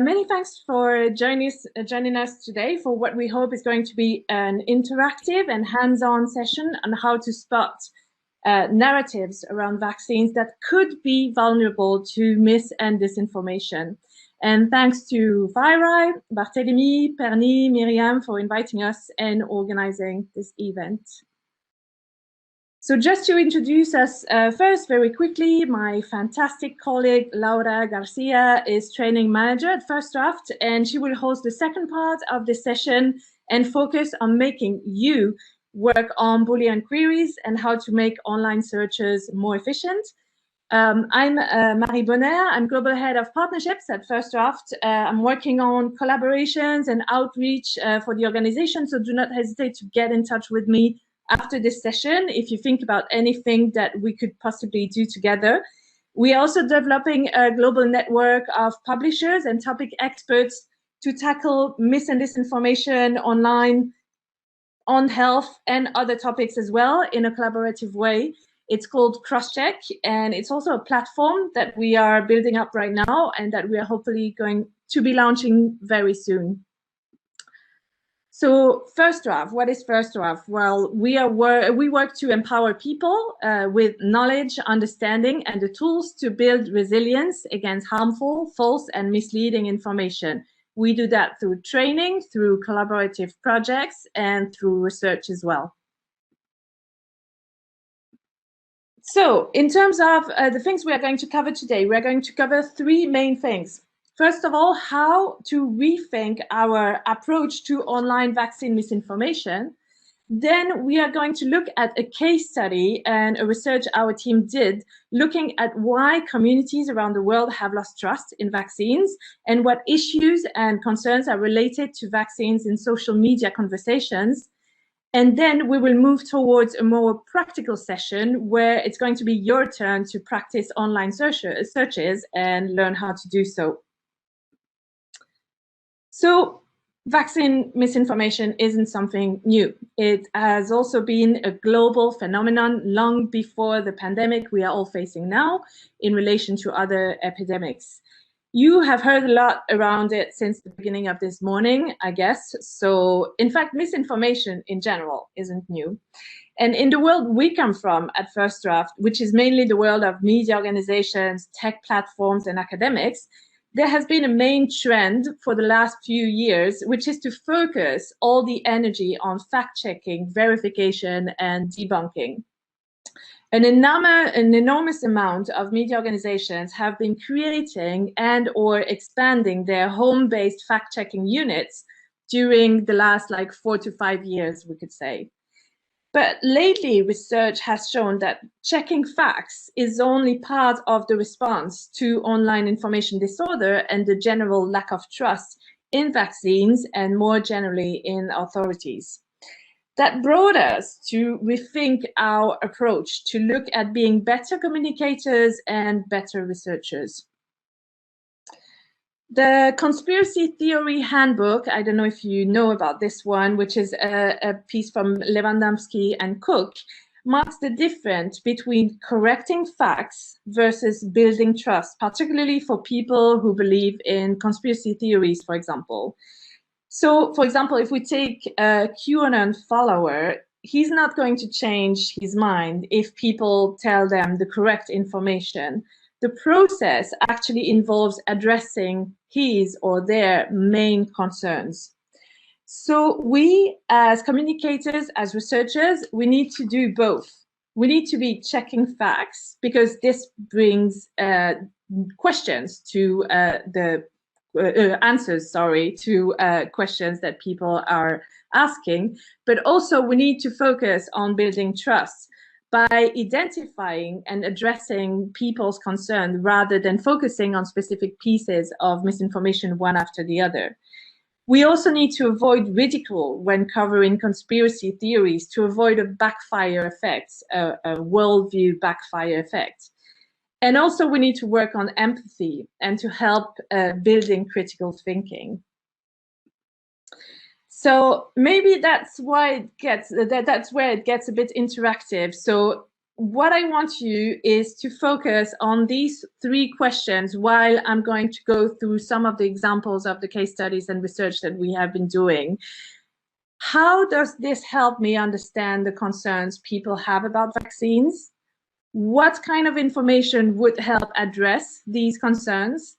Many thanks for joining us today for what we hope is going to be an interactive and hands-on session on how to spot narratives around vaccines that could be vulnerable to mis and disinformation. And thanks to PHIRI, Barthélemy, Perny, Miriam for inviting us and organizing this event. So just to introduce us first very quickly, my fantastic colleague Laura Garcia is training manager at First Draft, and she will host the second part of the session and focus on making you work on Boolean queries and how to make online searches more efficient. I'm Marie Bohner. I'm Global Head of Partnerships at First Draft. I'm working on collaborations and outreach for the organization, so do not hesitate to get in touch with me after this session if you think about anything that we could possibly do together. We are also developing a global network of publishers and topic experts to tackle mis and disinformation online, on health and other topics as well in a collaborative way. It's called Crosscheck, and it's also a platform that we are building up right now and that we are hopefully going to be launching very soon. So First Draft, what is First Draft? Well, we work to empower people with knowledge, understanding, and the tools to build resilience against harmful, false, and misleading information. We do that through training, through collaborative projects, and through research as well. So in terms of the things we are going to cover today, we are going to cover three main things. First of all, how to rethink our approach to online vaccine misinformation. Then we are going to look at a case study and a research our team did, looking at why communities around the world have lost trust in vaccines and what issues and concerns are related to vaccines in social media conversations. And then we will move towards a more practical session where it's going to be your turn to practice online searches and learn how to do so. So vaccine misinformation isn't something new. It has also been a global phenomenon long before the pandemic we are all facing now in relation to other epidemics. You have heard a lot around it since the beginning of this morning, I guess. So in fact, misinformation in general isn't new. And in the world we come from at First Draft, which is mainly the world of media organizations, tech platforms, and academics, there has been a main trend for the last few years, which is to focus all the energy on fact-checking, verification, and debunking. An enormous amount of media organizations have been creating and or expanding their home-based fact-checking units during the last 4 to 5 years, we could say. But lately, research has shown that checking facts is only part of the response to online information disorder and the general lack of trust in vaccines and more generally in authorities. That brought us to rethink our approach to look at being better communicators and better researchers. The Conspiracy Theory Handbook, I don't know if you know about this one, which is a piece from Lewandowski and Cook, marks the difference between correcting facts versus building trust, particularly for people who believe in conspiracy theories, for example. So, for example, if we take a QAnon follower, he's not going to change his mind if people tell them the correct information. The process actually involves addressing his or their main concerns. So we, as communicators, as researchers, we need to do both. We need to be checking facts because this brings questions to answers to questions that people are asking, but also we need to focus on building trust by identifying and addressing people's concerns rather than focusing on specific pieces of misinformation one after the other. We also need to avoid ridicule when covering conspiracy theories to avoid a backfire effect, a worldview backfire effect. And also we need to work on empathy and to help building critical thinking. So maybe that's why that's where it gets a bit interactive. So what I want you is to focus on these 3 questions while I'm going to go through some of the examples of the case studies and research that we have been doing. How does this help me understand the concerns people have about vaccines? What kind of information would help address these concerns?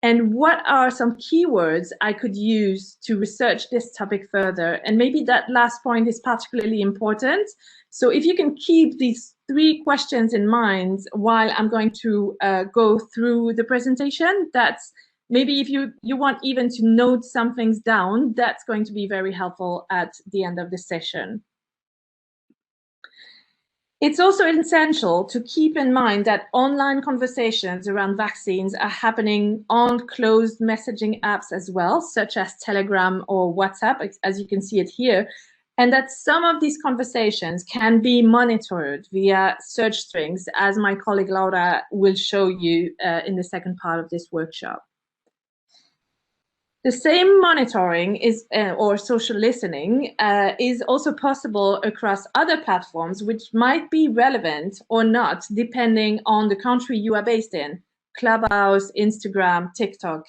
And what are some keywords I could use to research this topic further? And maybe that last point is particularly important. So if you can keep these 3 questions in mind while I'm going to go through the presentation, that's maybe if you want even to note some things down, that's going to be very helpful at the end of the session. It's also essential to keep in mind that online conversations around vaccines are happening on closed messaging apps as well, such as Telegram or WhatsApp, as you can see it here, and that some of these conversations can be monitored via search strings, as my colleague Laura will show you in the second part of this workshop. The same monitoring is, or social listening, is also possible across other platforms, which might be relevant or not, depending on the country you are based in. Clubhouse, Instagram, TikTok.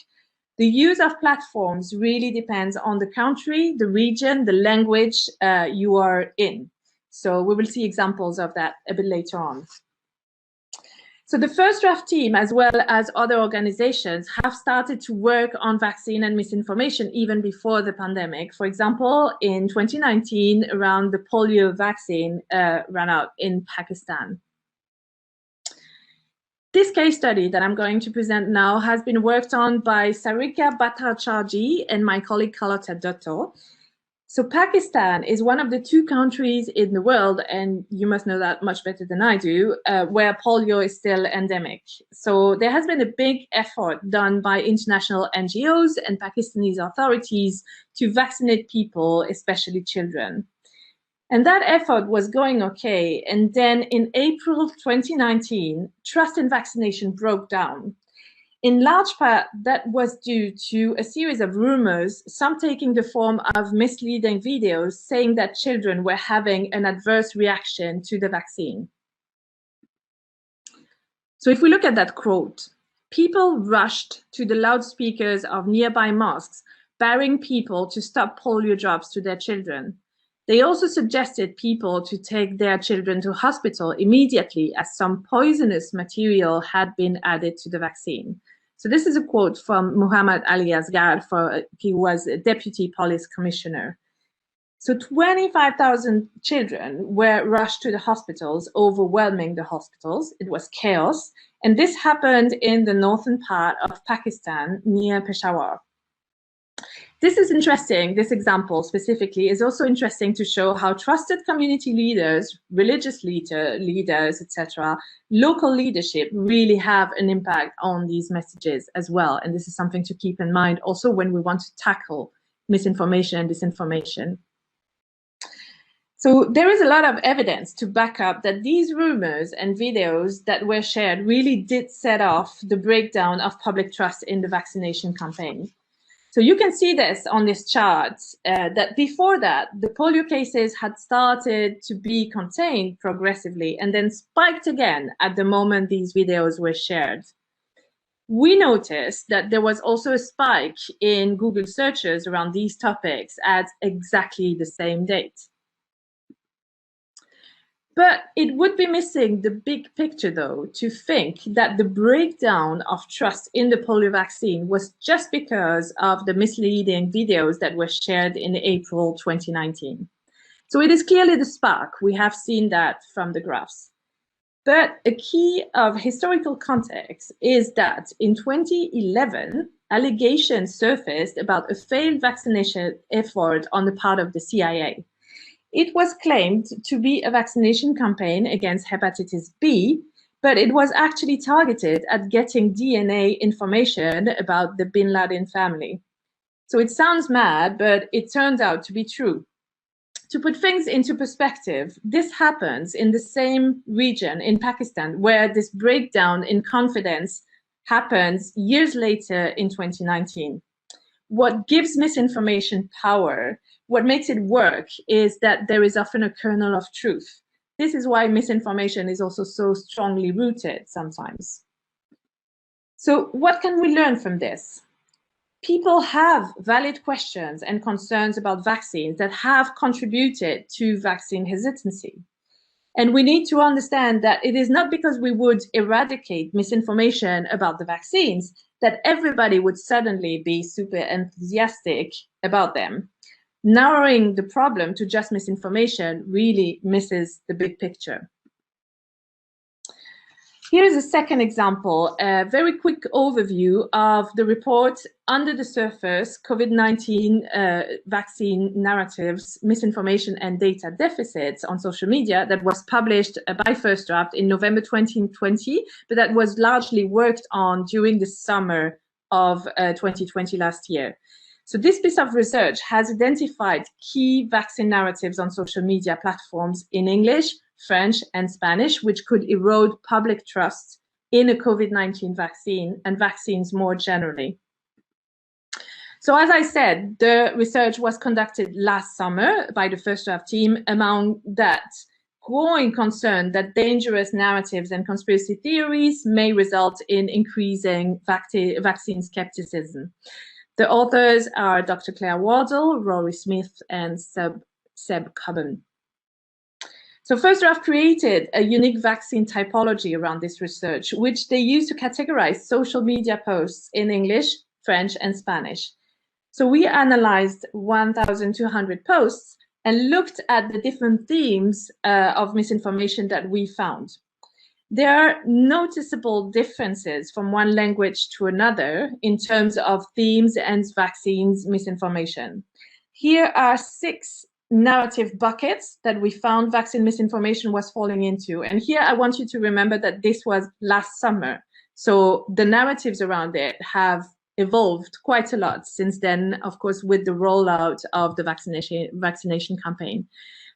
The use of platforms really depends on the country, the region, the language you are in. So we will see examples of that a bit later on. So the First Draft team, as well as other organizations, have started to work on vaccine and misinformation even before the pandemic. For example, in 2019, around the polio vaccine ran out in Pakistan. This case study that I'm going to present now has been worked on by Sarika Bhattacharjee and my colleague Carlotta Dotto. So Pakistan is one of the 2 countries in the world, and you must know that much better than I do, where polio is still endemic. So there has been a big effort done by international NGOs and Pakistani authorities to vaccinate people, especially children. And that effort was going okay. And then in April 2019, trust in vaccination broke down. In large part, that was due to a series of rumors, some taking the form of misleading videos saying that children were having an adverse reaction to the vaccine. So if we look at that quote, people rushed to the loudspeakers of nearby mosques, barring people to stop polio drops to their children. They also suggested people to take their children to hospital immediately as some poisonous material had been added to the vaccine. So this is a quote from Muhammad Ali Asghar, he was a deputy police commissioner. So 25,000 children were rushed to the hospitals, overwhelming the hospitals. It was chaos. And this happened in the northern part of Pakistan near Peshawar. This is interesting. This example specifically is also interesting to show how trusted community leaders, religious leaders, etc., local leadership really have an impact on these messages as well. And this is something to keep in mind also when we want to tackle misinformation and disinformation. So there is a lot of evidence to back up that these rumors and videos that were shared really did set off the breakdown of public trust in the vaccination campaign. So you can see this on this chart, that before that, the polio cases had started to be contained progressively and then spiked again at the moment these videos were shared. We noticed that there was also a spike in Google searches around these topics at exactly the same date. But it would be missing the big picture, though, to think that the breakdown of trust in the polio vaccine was just because of the misleading videos that were shared in April 2019. So it is clearly the spark. We have seen that from the graphs. But a key of historical context is that in 2011, allegations surfaced about a failed vaccination effort on the part of the CIA. It was claimed to be a vaccination campaign against hepatitis B, but it was actually targeted at getting DNA information about the Bin Laden family. So it sounds mad, but it turned out to be true. To put things into perspective, this happens in the same region in Pakistan where this breakdown in confidence happens years later in 2019. What gives misinformation power, what makes it work, is that there is often a kernel of truth. This is why misinformation is also so strongly rooted sometimes. So what can we learn from this? People have valid questions and concerns about vaccines that have contributed to vaccine hesitancy. And we need to understand that it is not because we would eradicate misinformation about the vaccines that everybody would suddenly be super enthusiastic about them. Narrowing the problem to just misinformation really misses the big picture. Here's a second example, a very quick overview of the report Under the Surface, COVID-19 Vaccine Narratives, Misinformation and Data Deficits on Social Media that was published by First Draft in November 2020, but that was largely worked on during the summer of 2020 last year. So this piece of research has identified key vaccine narratives on social media platforms in English, French, and Spanish, which could erode public trust in a COVID-19 vaccine and vaccines more generally. So as I said, the research was conducted last summer by the First Draft team. Among that, growing concern that dangerous narratives and conspiracy theories may result in increasing vaccine skepticism. The authors are Dr. Claire Wardle, Rory Smith, and Seb Cubban. So First Draft created a unique vaccine typology around this research, which they used to categorize social media posts in English, French, and Spanish. So we analyzed 1,200 posts and looked at the different themes of misinformation that we found. There are noticeable differences from one language to another in terms of themes and vaccines misinformation. Here are 6 narrative buckets that we found vaccine misinformation was falling into. And here I want you to remember that this was last summer. So the narratives around it have evolved quite a lot since then, of course, with the rollout of the vaccination campaign.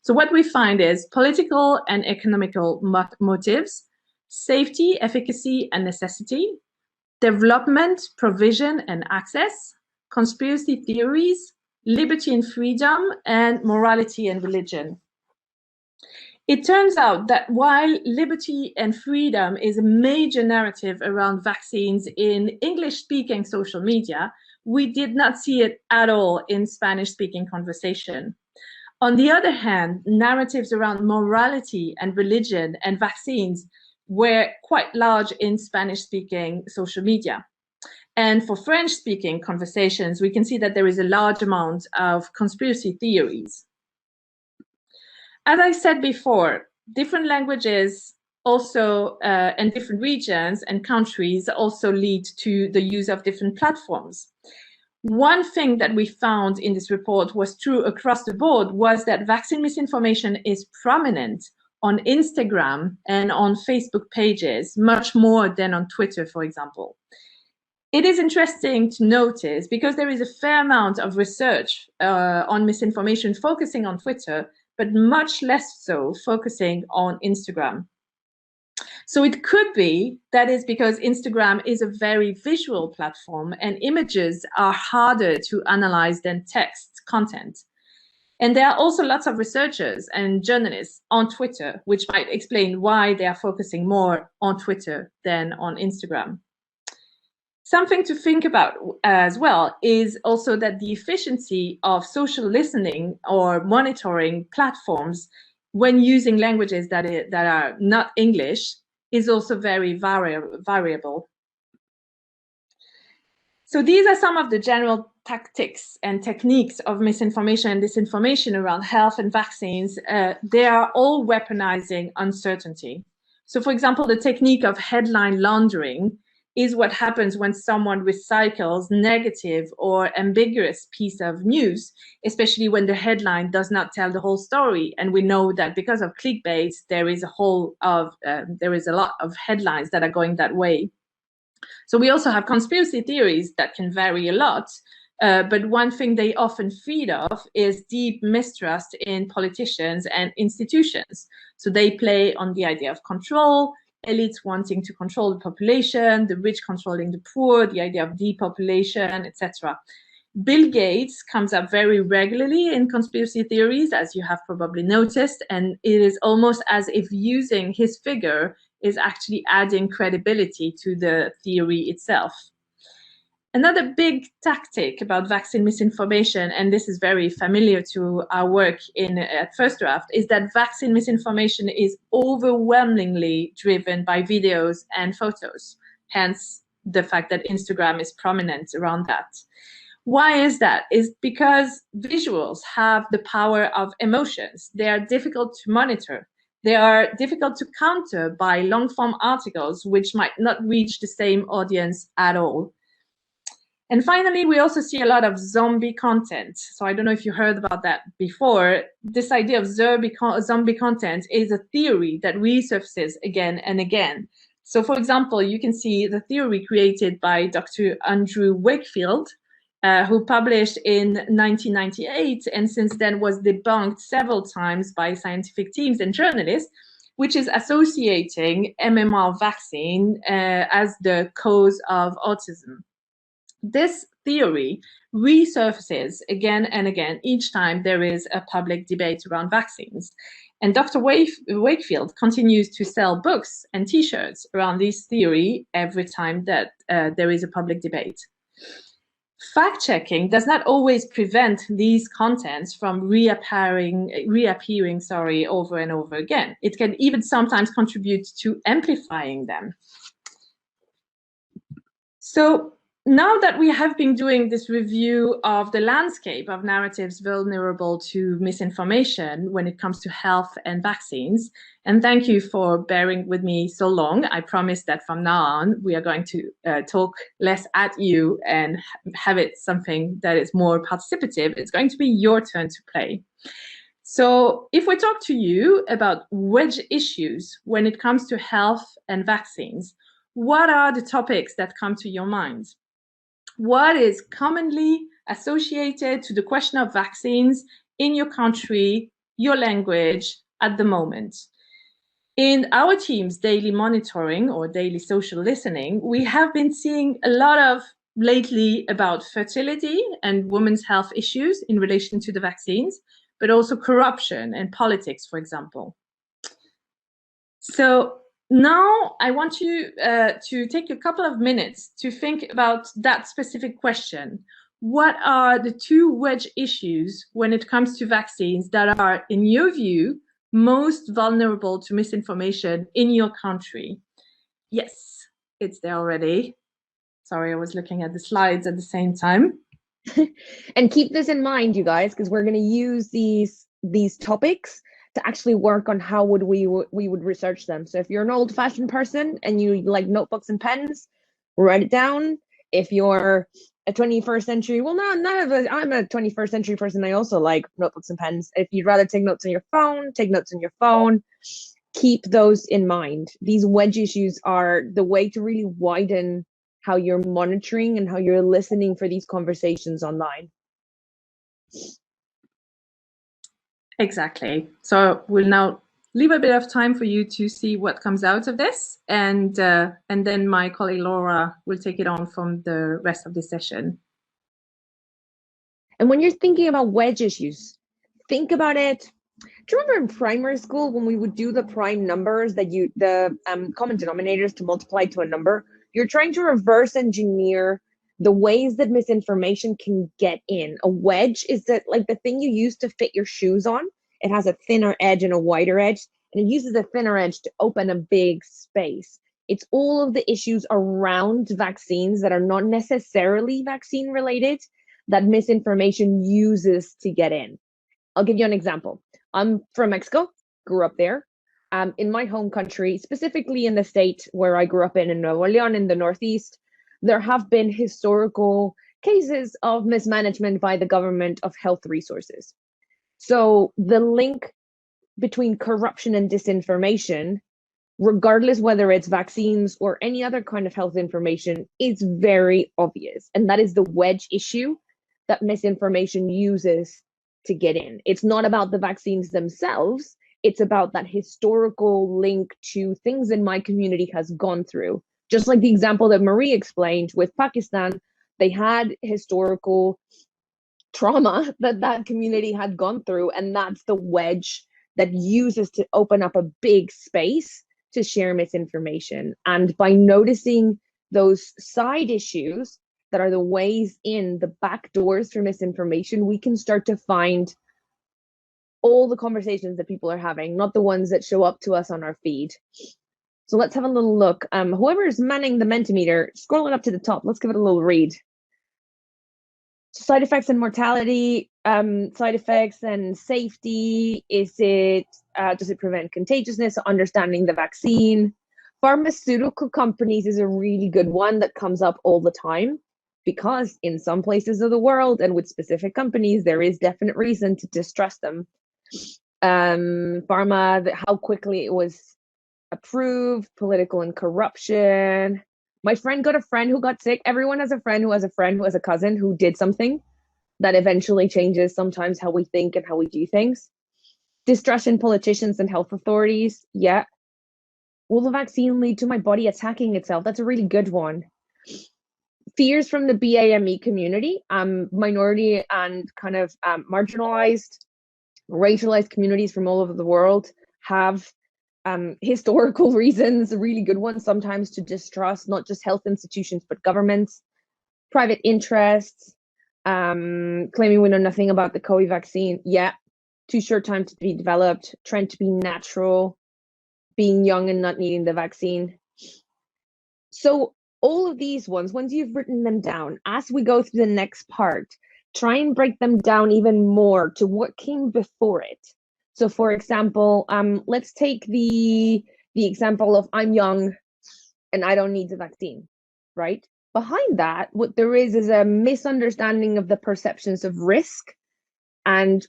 So what we find is political and economical motives, safety, efficacy, and necessity, development, provision, and access, conspiracy theories, liberty and freedom, and morality and religion. It turns out that while liberty and freedom is a major narrative around vaccines in English-speaking social media, we did not see it at all in Spanish-speaking conversation. On the other hand, narratives around morality and religion and vaccines were quite large in Spanish-speaking social media. And for French-speaking conversations, we can see that there is a large amount of conspiracy theories. As I said before, different languages also and different regions and countries also lead to the use of different platforms. One thing that we found in this report was true across the board was that vaccine misinformation is prominent on Instagram and on Facebook pages, much more than on Twitter, for example. It is interesting to notice, because there is a fair amount of research on misinformation focusing on Twitter, but much less so focusing on Instagram. So it could be that is because Instagram is a very visual platform and images are harder to analyze than text content. And there are also lots of researchers and journalists on Twitter, which might explain why they are focusing more on Twitter than on Instagram. Something to think about as well is also that the efficiency of social listening or monitoring platforms when using languages that are not English is also very variable. So these are some of the general tactics and techniques of misinformation and disinformation around health and vaccines. They are all weaponizing uncertainty. So for example, the technique of headline laundering is what happens when someone recycles negative or ambiguous piece of news, especially when the headline does not tell the whole story. And we know that because of clickbait, there is a lot of headlines that are going that way. So we also have conspiracy theories that can vary a lot, but one thing they often feed off is deep mistrust in politicians and institutions. So they play on the idea of control, elites wanting to control the population, the rich controlling the poor, the idea of depopulation, etc. Bill Gates comes up very regularly in conspiracy theories, as you have probably noticed, and it is almost as if using his figure is actually adding credibility to the theory itself. Another big tactic about vaccine misinformation, and this is very familiar to our work at First Draft, is that vaccine misinformation is overwhelmingly driven by videos and photos, hence the fact that Instagram is prominent around that. Why is that? Is because visuals have the power of emotions. They are difficult to monitor. They are difficult to counter by long-form articles, which might not reach the same audience at all. And finally, we also see a lot of zombie content. So I don't know if you heard about that before. This idea of zombie content is a theory that resurfaces again and again. So for example, you can see the theory created by Dr. Andrew Wakefield, who published in 1998 and since then was debunked several times by scientific teams and journalists, which is associating MMR vaccine as the cause of autism. This theory resurfaces again and again each time there is a public debate around vaccines. And Dr. Wakefield continues to sell books and t-shirts around this theory every time that there is a public debate. Fact-checking does not always prevent these contents from reappearing over and over again. It can even sometimes contribute to amplifying them. So now that we have been doing this review of the landscape of narratives vulnerable to misinformation when it comes to health and vaccines, and thank you for bearing with me so long. I promise that from now on, we are going to talk less at you and have it something that is more participative. It's going to be your turn to play. So if we talk to you about wedge issues when it comes to health and vaccines, what are the topics that come to your mind? What is commonly associated to the question of vaccines in your country, your language at the moment? In our team's daily monitoring or daily social listening, we have been seeing a lot of lately about fertility and women's health issues in relation to the vaccines, but also corruption and politics, for example. So now I want you to take a couple of minutes to think about that specific question. What are the two wedge issues when it comes to vaccines that are, in your view, most vulnerable to misinformation in your country? Yes, it's there already. Sorry, I was looking at the slides at the same time. And keep this in mind, you guys, because we're going to use these topics to actually work on how we would research them. So if you're an old-fashioned person and you like notebooks and pens, write it down. If you're a 21st century, well, no, I'm a 21st century person. I also like notebooks and pens. If you'd rather take notes on your phone, take notes on your phone. Keep those in mind. These wedge issues are the way to really widen how you're monitoring and how you're listening for these conversations online. Exactly. So we'll now leave a bit of time for you to see what comes out of this, and then my colleague Laura will take it on from the rest of the session. And when you're thinking about wedge issues, think about it. Do you remember in primary school when we would do the prime numbers, that the common denominators to multiply to a number? You're trying to reverse engineer the ways that misinformation can get in. A wedge is that like the thing you use to fit your shoes on. It has a thinner edge and a wider edge, and it uses a thinner edge to open a big space. It's all of the issues around vaccines that are not necessarily vaccine related that misinformation uses to get in. I'll give you an example. I'm from Mexico, grew up there. In my home country, specifically in the state where I grew up in Nuevo León, in the Northeast, there have been historical cases of mismanagement by the government of health resources. So the link between corruption and disinformation, regardless whether it's vaccines or any other kind of health information, is very obvious. And that is the wedge issue that misinformation uses to get in. It's not about the vaccines themselves. It's about that historical link to things that my community has gone through. Just like the example that Marie explained with Pakistan, They had historical trauma that community had gone through, and that's the wedge that uses to open up a big space to share misinformation. And by noticing those side issues that are the ways in, the back doors for misinformation, we can start to find all the conversations that people are having, not the ones that show up to us on our feed. So let's have a little look. Whoever is manning the Mentimeter, scroll it up to the top. Let's give it a little read. Side effects and mortality, side effects and safety. Does it prevent contagiousness? Understanding the vaccine. Pharmaceutical companies is a really good one that comes up all the time, because in some places of the world and with specific companies, there is definite reason to distrust them. Pharma, how quickly it was approved, political and corruption. My friend got a friend who got sick. Everyone has a friend who has a friend who has a cousin who did something that eventually changes sometimes how we think and how we do things. Distrust in politicians and health authorities. Yeah. Will the vaccine lead to my body attacking itself? That's a really good one. Fears from the BAME community, minority and kind of marginalized, racialized communities from all over the world have historical reasons, really good ones sometimes, to distrust not just health institutions, but governments, private interests, claiming we know nothing about the COVID vaccine. Yeah, too short time to be developed, trying to be natural, being young and not needing the vaccine. So all of these ones, once you've written them down, as we go through the next part, try and break them down even more to what came before it. So for example, let's take the example of I'm young and I don't need the vaccine, right? Behind that, what there is a misunderstanding of the perceptions of risk and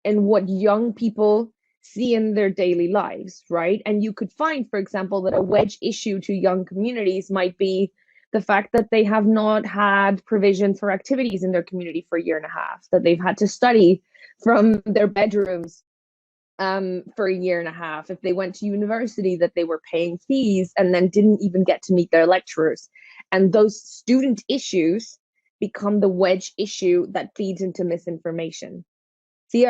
what young people see in their daily lives, right? And you could find, for example, that a wedge issue to young communities might be the fact that they have not had provision for activities in their community for a year and a half, that they've had to study from their bedrooms for a year and a half. If they went to university, that they were paying fees and then didn't even get to meet their lecturers. And those student issues become the wedge issue that feeds into misinformation. See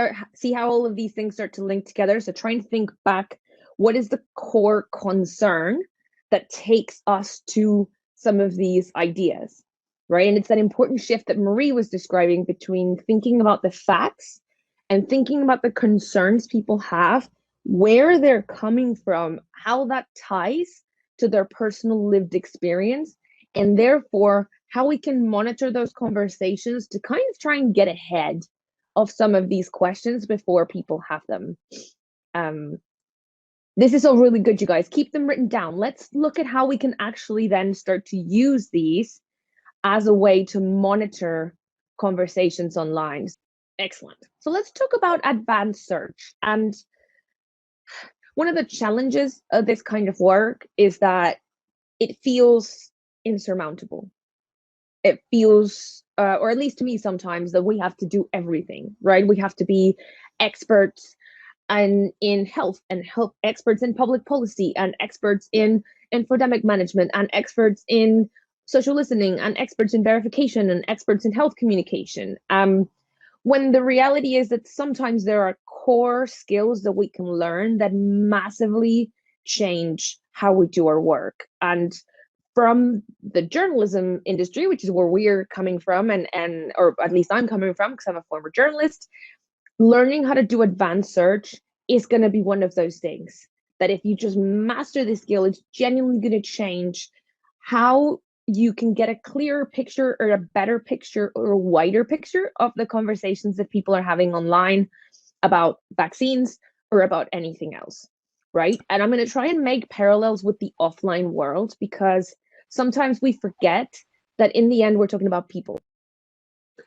how all of these things start to link together? So try and think back, what is the core concern that takes us to some of these ideas, right? And it's that important shift that Marie was describing between thinking about the facts and thinking about the concerns people have, where they're coming from, how that ties to their personal lived experience, and therefore how we can monitor those conversations to kind of try and get ahead of some of these questions before people have them. This is all really good, you guys. Keep them written down. Let's look at how we can actually then start to use these as a way to monitor conversations online. Excellent. So let's talk about advanced search. And one of the challenges of this kind of work is that it feels insurmountable. It feels, or at least to me sometimes, that we have to do everything, right? We have to be experts in health and health experts in public policy and experts in infodemic management and experts in social listening and experts in verification and experts in health communication. When the reality is that sometimes there are core skills that we can learn that massively change how we do our work. And from the journalism industry, which is where we're coming from, and or at least I'm coming from because I'm a former journalist, learning how to do advanced search is going to be one of those things that if you just master the skill, it's genuinely going to change how you can get a clearer picture or a better picture or a wider picture of the conversations that people are having online about vaccines or about anything else, right? And I'm going to try and make parallels with the offline world, because sometimes we forget that in the end, we're talking about people.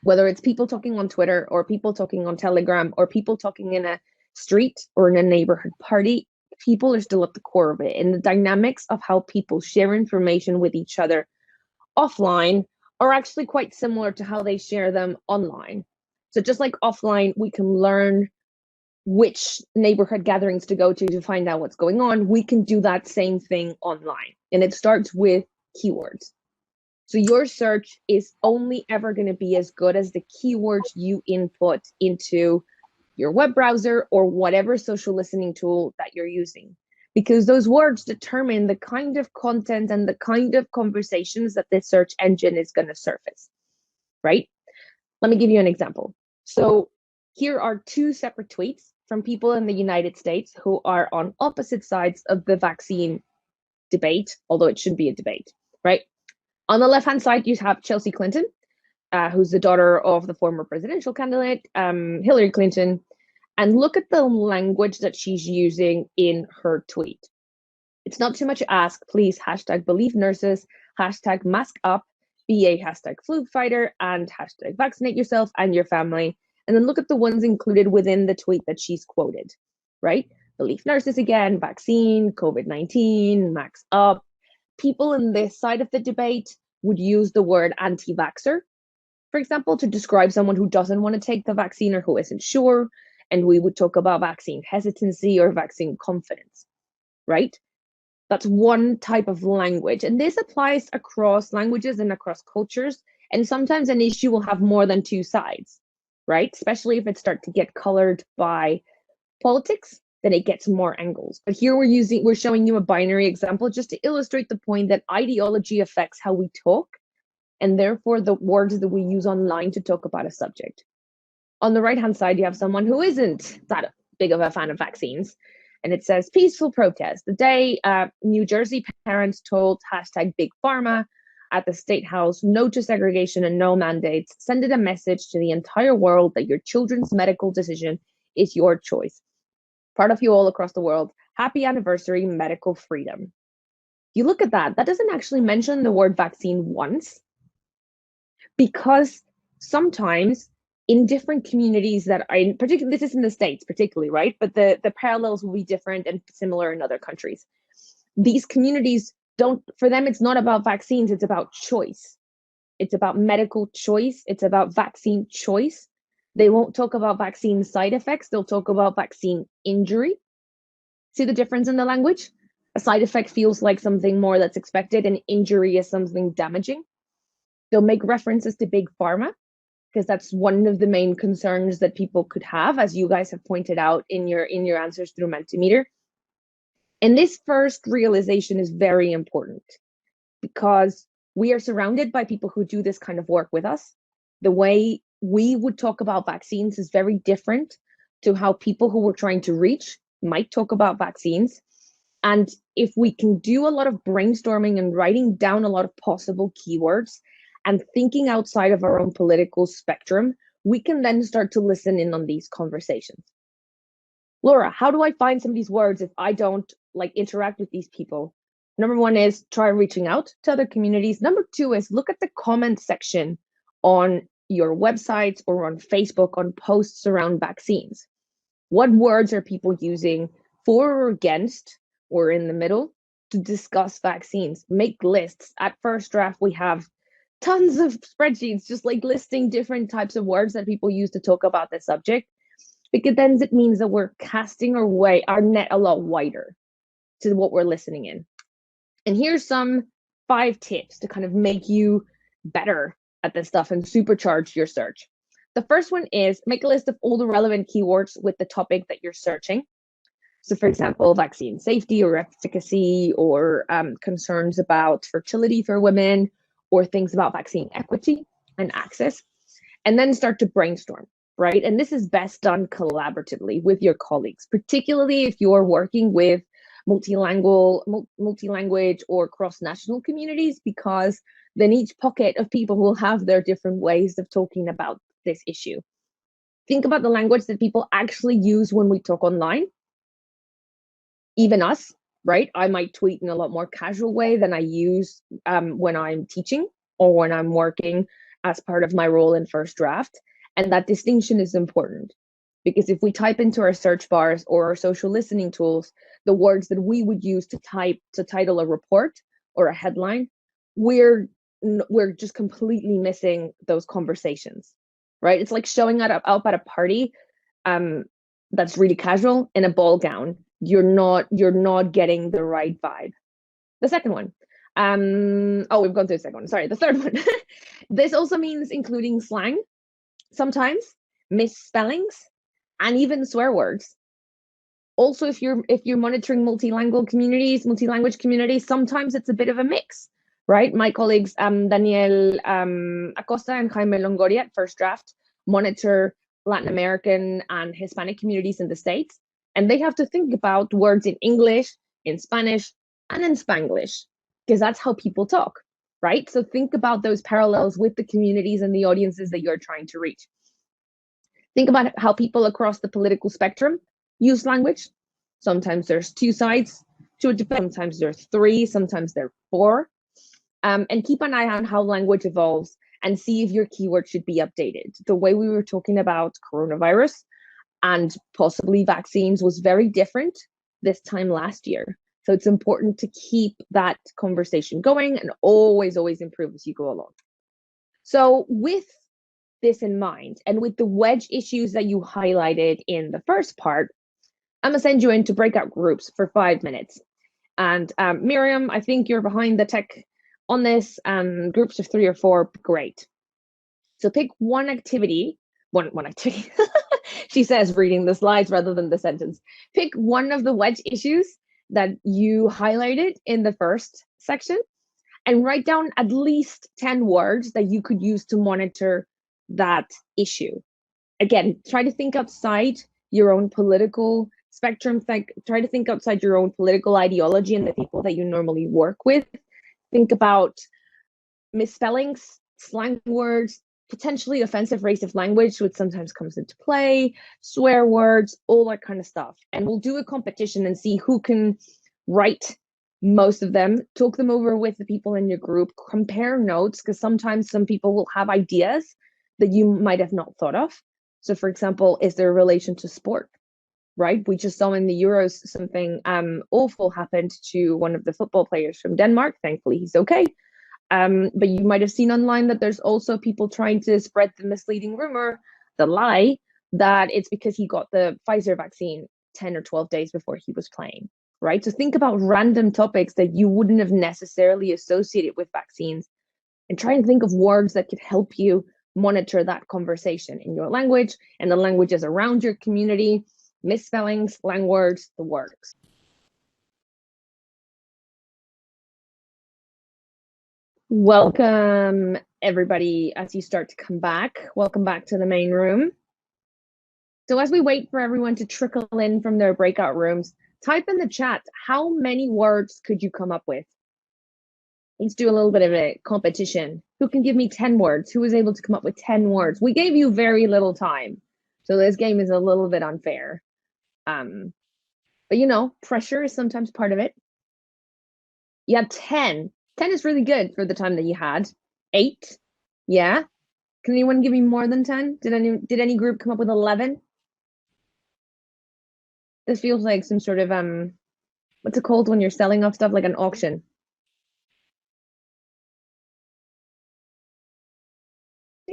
Whether it's people talking on Twitter or people talking on Telegram or people talking in a street or in a neighborhood party, people are still at the core of it. And the dynamics of how people share information with each other offline are actually quite similar to how they share them online. So just like offline, we can learn which neighborhood gatherings to go to find out what's going on, we can do that same thing online. And it starts with keywords. So your search is only ever going to be as good as the keywords you input into your web browser or whatever social listening tool that you're using, because those words determine the kind of content and the kind of conversations that this search engine is going to surface, right? Let me give you an example. So here are two separate tweets from people in the United States who are on opposite sides of the vaccine debate, although it shouldn't be a debate, right? On the left-hand side, you have Chelsea Clinton, who's the daughter of the former presidential candidate, Hillary Clinton. And look at the language that she's using in her tweet. It's not too much to ask. Please hashtag believe nurses, hashtag mask up, be a hashtag flu fighter, and hashtag vaccinate yourself and your family. And then look at the ones included within the tweet that she's quoted, right? Believe nurses again, vaccine, COVID-19, max up. People in this side of the debate would use the word anti-vaxxer, for example, to describe someone who doesn't want to take the vaccine or who isn't sure. And we would talk about vaccine hesitancy or vaccine confidence, right? That's one type of language. And this applies across languages and across cultures. And sometimes an issue will have more than two sides, right? Especially if it starts to get colored by politics, then it gets more angles. But here we're showing you a binary example just to illustrate the point that ideology affects how we talk, and therefore the words that we use online to talk about a subject. On the right-hand side, you have someone who isn't that big of a fan of vaccines, and it says peaceful protest. The day New Jersey parents told hashtag big pharma at the state house, no to segregation and no mandates, sending a message to the entire world that your children's medical decision is your choice. Part of you all across the world, happy anniversary, medical freedom. You look at that, that doesn't actually mention the word vaccine once, because sometimes in different communities that are in, particularly, this is in the States particularly, right? But the parallels will be different and similar in other countries. These communities don't, for them, it's not about vaccines, it's about choice. It's about medical choice. It's about vaccine choice. They won't talk about vaccine side effects. They'll talk about vaccine injury. See the difference in the language? A side effect feels like something more that's expected, and injury is something damaging. They'll make references to big pharma, because that's one of the main concerns that people could have, as you guys have pointed out in your answers through Mentimeter. And this first realization is very important, because we are surrounded by people who do this kind of work with us. The way we would talk about vaccines is very different to how people who we're trying to reach might talk about vaccines. And if we can do a lot of brainstorming and writing down a lot of possible keywords and thinking outside of our own political spectrum, we can then start to listen in on these conversations. Laura, how do I find some of these words if I don't interact with these people? Number one is try reaching out to other communities. Number two is look at the comment section on your websites or on Facebook on posts around vaccines. What words are people using for or against or in the middle to discuss vaccines? Make lists. At First Draft, we have tons of spreadsheets just listing different types of words that people use to talk about the subject, because then it means that we're casting our net a lot wider to what we're listening in. And here's some 5 tips to kind of make you better at this stuff and supercharge your search. The first one is make a list of all the relevant keywords with the topic that you're searching. So for example, vaccine safety or efficacy, or concerns about fertility for women, or things about vaccine equity and access, and then start to brainstorm, right? And this is best done collaboratively with your colleagues, particularly if you're working with multi-language or cross-national communities, because then each pocket of people will have their different ways of talking about this issue. Think about the language that people actually use when we talk online. Even us, right? I might tweet in a lot more casual way than I use when I'm teaching or when I'm working as part of my role in First Draft. And that distinction is important, because if we type into our search bars or our social listening tools the words that we would use to title a report or a headline, we're just completely missing those conversations, right? It's like showing up at a party that's really casual in a ball gown. You're not getting the right vibe. The second one, Oh, we've gone through the second one. Sorry, the third one. This also means including slang, sometimes misspellings, and even swear words. Also, if you're monitoring multilingual communities, multi-language communities, sometimes it's a bit of a mix, right? My colleagues Daniel Acosta and Jaime Longoria at First Draft monitor Latin American and Hispanic communities in the States, and they have to think about words in English, in Spanish, and in Spanglish, because that's how people talk, right? So think about those parallels with the communities and the audiences that you're trying to reach. Think about how people across the political spectrum use language. Sometimes there's two sides to a debate, sometimes there's three, sometimes there are four. And keep an eye on how language evolves and see if your keyword should be updated. The way we were talking about coronavirus and possibly vaccines was very different this time last year. So it's important to keep that conversation going and always improve as you go along. So with this in mind, and with the wedge issues that you highlighted in the first part, I'm gonna send you into breakout groups for 5 minutes. And Miriam, I think you're behind the tech on this. Groups of 3 or 4, great. So pick one activity, one activity. She says, reading the slides rather than the sentence. Pick one of the wedge issues that you highlighted in the first section and write down at least 10 words that you could use to monitor that issue. Again, try to think outside your own political spectrum. Try to think outside your own political ideology and the people that you normally work with. Think about misspellings, slang words, potentially offensive racist language, which sometimes comes into play, swear words, all that kind of stuff. And we'll do a competition and see who can write most of them, talk them over with the people in your group, compare notes, because sometimes some people will have ideas that you might have not thought of. So for example, is there a relation to sport? Right? We just saw in the Euros something awful happened to one of the football players from Denmark. Thankfully, he's okay. But you might have seen online that there's also people trying to spread the misleading rumor, the lie, that it's because he got the Pfizer vaccine 10 or 12 days before he was playing, right? So think about random topics that you wouldn't have necessarily associated with vaccines and try and think of words that could help you monitor that conversation in your language and the languages around your community, misspellings, slang words, the words. Welcome, everybody, as you start to come back. Welcome back to the main room. So as we wait for everyone to trickle in from their breakout rooms, type in the chat, how many words could you come up with? Let's do a little bit of a competition. Who can give me 10 words? Who was able to come up with 10 words? We gave you very little time, so this game is a little bit unfair. But you know, pressure is sometimes part of it. You had 10. 10 is really good for the time that you had. 8. Yeah. Can anyone give me more than 10? Did any group come up with 11? This feels like some sort of what's it called when you're selling off stuff, like an auction?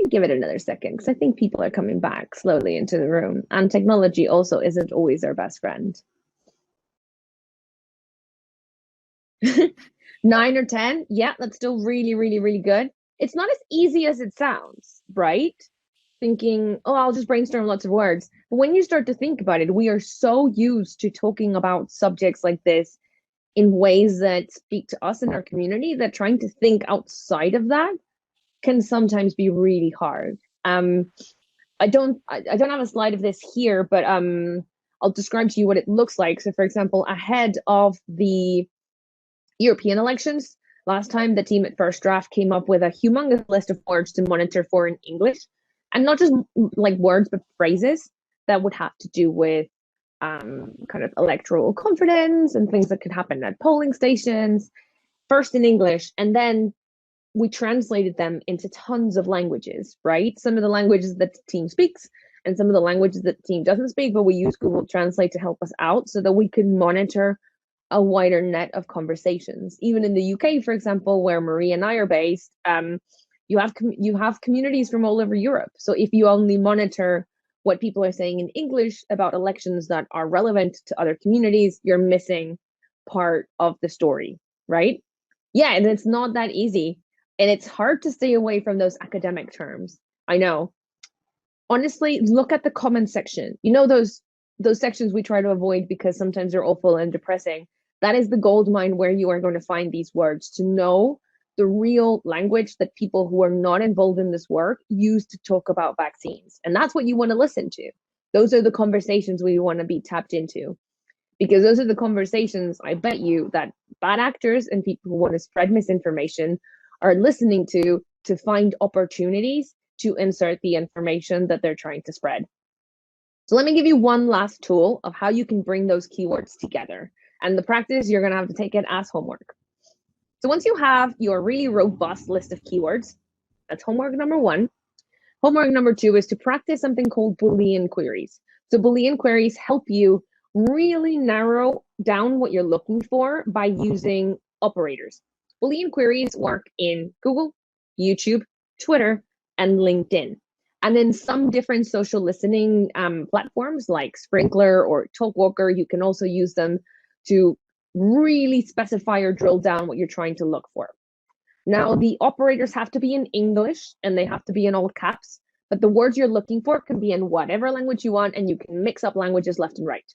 Give it another second because I think people are coming back slowly into the room, and technology also isn't always our best friend. 9 or 10, yeah, that's still really good. It's not as easy as it sounds, right? Thinking, oh, I'll just brainstorm lots of words. But when you start to think about it, we are so used to talking about subjects like this in ways that speak to us in our community that trying to think outside of that can sometimes be really hard. I don't have a slide of this here, but I'll describe to you what it looks like. So for example, ahead of the European elections, last time the team at First Draft came up with a humongous list of words to monitor for in English, and not just like words, but phrases that would have to do with kind of electoral confidence and things that could happen at polling stations, first in English, and then we translated them into tons of languages, right? Some of the languages that the team speaks and some of the languages that the team doesn't speak, but we use Google Translate to help us out so that we can monitor a wider net of conversations. Even in the UK, for example, where Marie and I are based, you have communities from all over Europe. So if you only monitor what people are saying in English about elections that are relevant to other communities, you're missing part of the story, right? Yeah, and it's not that easy. And it's hard to stay away from those academic terms. I know. Honestly, look at the comment section. You know those sections we try to avoid because sometimes they're awful and depressing. That is the gold mine where you are going to find these words to know the real language that people who are not involved in this work use to talk about vaccines. And that's what you want to listen to. Those are the conversations we want to be tapped into because those are the conversations I bet you that bad actors and people who want to spread misinformation are listening to find opportunities to insert the information that they're trying to spread. So let me give you one last tool of how you can bring those keywords together. And the practice, you're going to have to take it as homework. So once you have your really robust list of keywords, that's homework number one. Homework number two is to practice something called Boolean queries. So Boolean queries help you really narrow down what you're looking for by using operators. Boolean queries work in Google, YouTube, Twitter, and LinkedIn. And then some different social listening platforms like Sprinkler or Talkwalker, you can also use them to really specify or drill down what you're trying to look for. Now, the operators have to be in English and they have to be in all caps, but the words you're looking for can be in whatever language you want, and you can mix up languages left and right,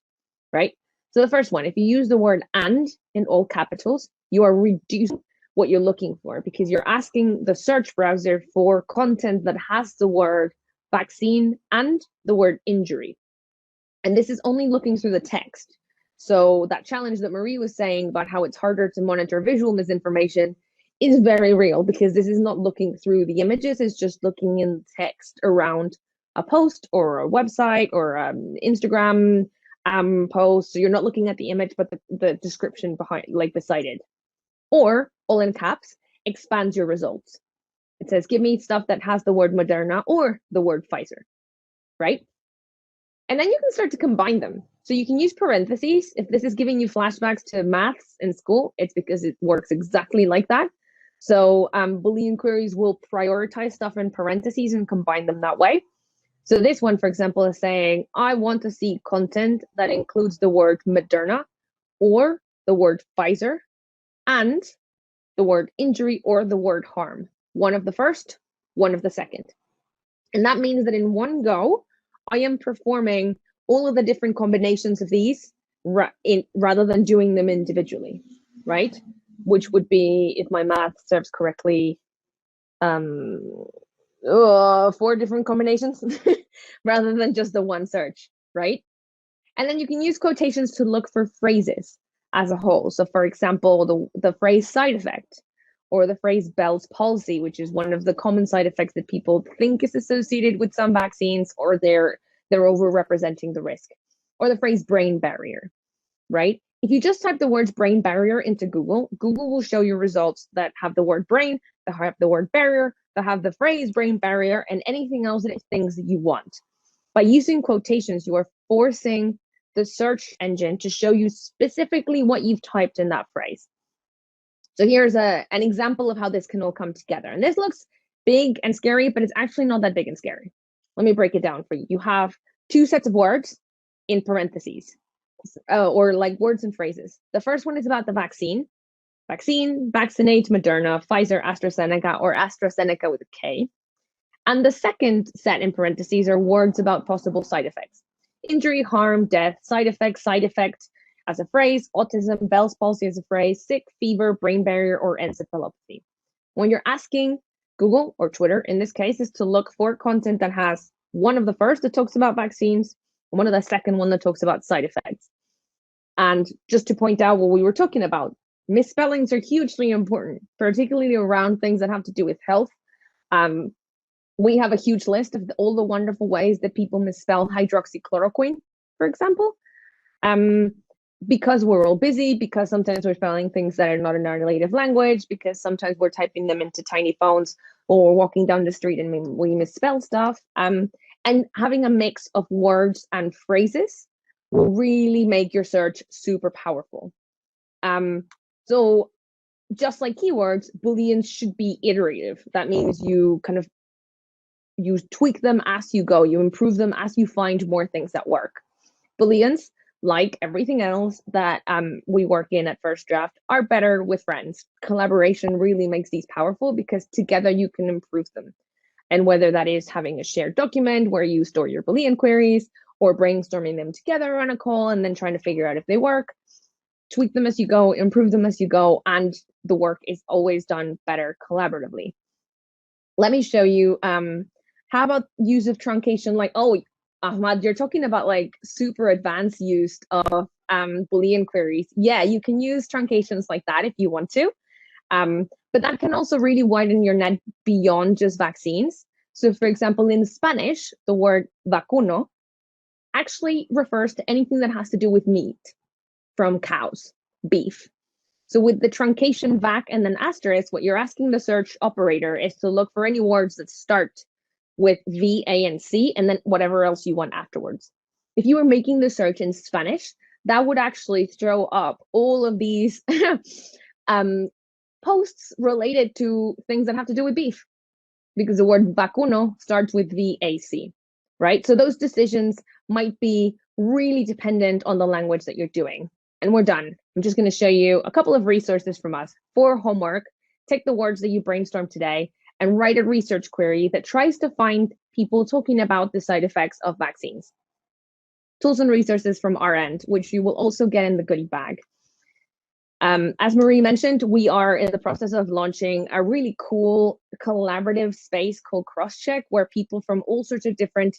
right? So the first one, if you use the word and in all capitals, you are reducing what you're looking for because you're asking the search browser for content that has the word vaccine and the word injury. And this is only looking through the text. So that challenge that Marie was saying about how it's harder to monitor visual misinformation is very real because this is not looking through the images, it's just looking in text around a post or a website or Instagram post. So you're not looking at the image, but the description behind, like beside it. Or all in caps, expands your results. It says, give me stuff that has the word Moderna or the word Pfizer, right? And then you can start to combine them. So you can use parentheses. If this is giving you flashbacks to maths in school, it's because it works exactly like that. So Boolean queries will prioritize stuff in parentheses and combine them that way. So this one, for example, is saying, I want to see content that includes the word Moderna or the word Pfizer and the word injury or the word harm. One of the first, one of the second. And that means that in one go, I am performing all of the different combinations of these rather than doing them individually, right? Which would be, if my math serves correctly, 4 different combinations rather than just the one search, right? And then you can use quotations to look for phrases as a whole. So for example, the phrase side effect or the phrase Bell's palsy, which is one of the common side effects that people think is associated with some vaccines, or they're overrepresenting the risk, or the phrase brain barrier, right? If you just type the words brain barrier into Google, Google will show you results that have the word brain, that have the word barrier, that have the phrase brain barrier, and anything else that it thinks that you want. By using quotations, you are forcing the search engine to show you specifically what you've typed in that phrase. So here's an example of how this can all come together. And this looks big and scary, but it's actually not that big and scary. Let me break it down for you. You have 2 sets of words in parentheses, or like words and phrases. The first one is about the vaccine. Vaccine, vaccinate, Moderna, Pfizer, AstraZeneca, or AstraZeneca with a K. And the second set in parentheses are words about possible side effects. Injury, harm, death, side effect as a phrase, autism, Bell's palsy as a phrase, sick, fever, brain barrier, or encephalopathy. When you're asking Google or Twitter, in this case, is to look for content that has one of the first that talks about vaccines, and one of the second one that talks about side effects. And just to point out what we were talking about, misspellings are hugely important, particularly around things that have to do with health. We have a huge list of all the wonderful ways that people misspell hydroxychloroquine, for example, because we're all busy, because sometimes we're spelling things that are not in our native language, because sometimes we're typing them into tiny phones or we're walking down the street and we misspell stuff. And having a mix of words and phrases will really make your search super powerful. So just like keywords, Booleans should be iterative. That means you tweak them as you go, you improve them as you find more things that work. Booleans like everything else that we work in at First Draft, are better with friends. Collaboration really makes these powerful because together you can improve them. And whether that is having a shared document where you store your Boolean queries, or brainstorming them together on a call and then trying to figure out if they work, tweak them as you go, improve them as you go, and the work is always done better collaboratively. Let me show you, how about use of truncation? Like, oh, Ahmad, you're talking about like super advanced use of Boolean queries. Yeah, you can use truncations like that if you want to. But that can also really widen your net beyond just vaccines. So for example, in Spanish, the word vacuno actually refers to anything that has to do with meat from cows, beef. So with the truncation vac and then asterisk, what you're asking the search operator is to look for any words that start with V, A, and C, and then whatever else you want afterwards. If you were making the search in Spanish, that would actually throw up all of these posts related to things that have to do with beef, because the word vacuno starts with VAC, right? So those decisions might be really dependent on the language that you're doing. And we're done. I'm just going to show you a couple of resources from us for homework. Take the words that you brainstormed today and write a research query that tries to find people talking about the side effects of vaccines. Tools and resources from our end, which you will also get in the goodie bag. As Marie mentioned, we are in the process of launching a really cool collaborative space called Crosscheck, where people from all sorts of different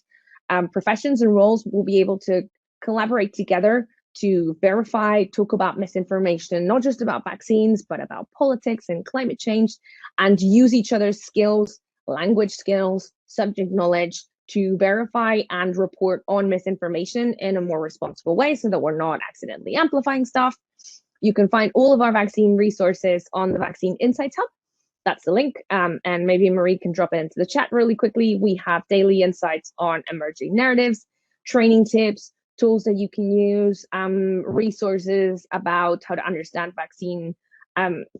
professions and roles will be able to collaborate together to verify, talk about misinformation, not just about vaccines, but about politics and climate change, and use each other's skills, language skills, subject knowledge to verify and report on misinformation in a more responsible way so that we're not accidentally amplifying stuff. You can find all of our vaccine resources on the Vaccine Insights Hub. That's the link. And maybe Marie can drop it into the chat really quickly. We have daily insights on emerging narratives, training tips, tools that you can use, resources about how to understand vaccine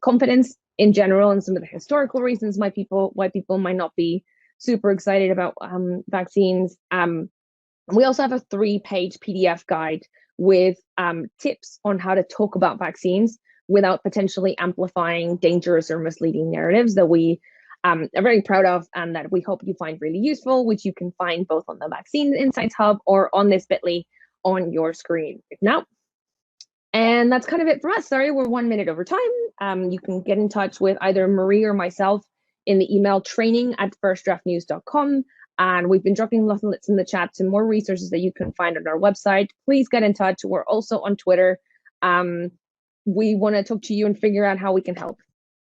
confidence in general, and some of the historical reasons why people might not be super excited about vaccines. We also have a 3-page PDF guide with tips on how to talk about vaccines without potentially amplifying dangerous or misleading narratives that we are very proud of and that we hope you find really useful, which you can find both on the Vaccine Insights Hub or on this bit.ly on your screen now. And that's kind of it from us. Sorry, we're 1 minute over time. You can get in touch with either Marie or myself in the email training@firstdraftnews.com. And we've been dropping lots and lots in the chat to more resources that you can find on our website. Please get in touch. We're also on Twitter. We want to talk to you and figure out how we can help.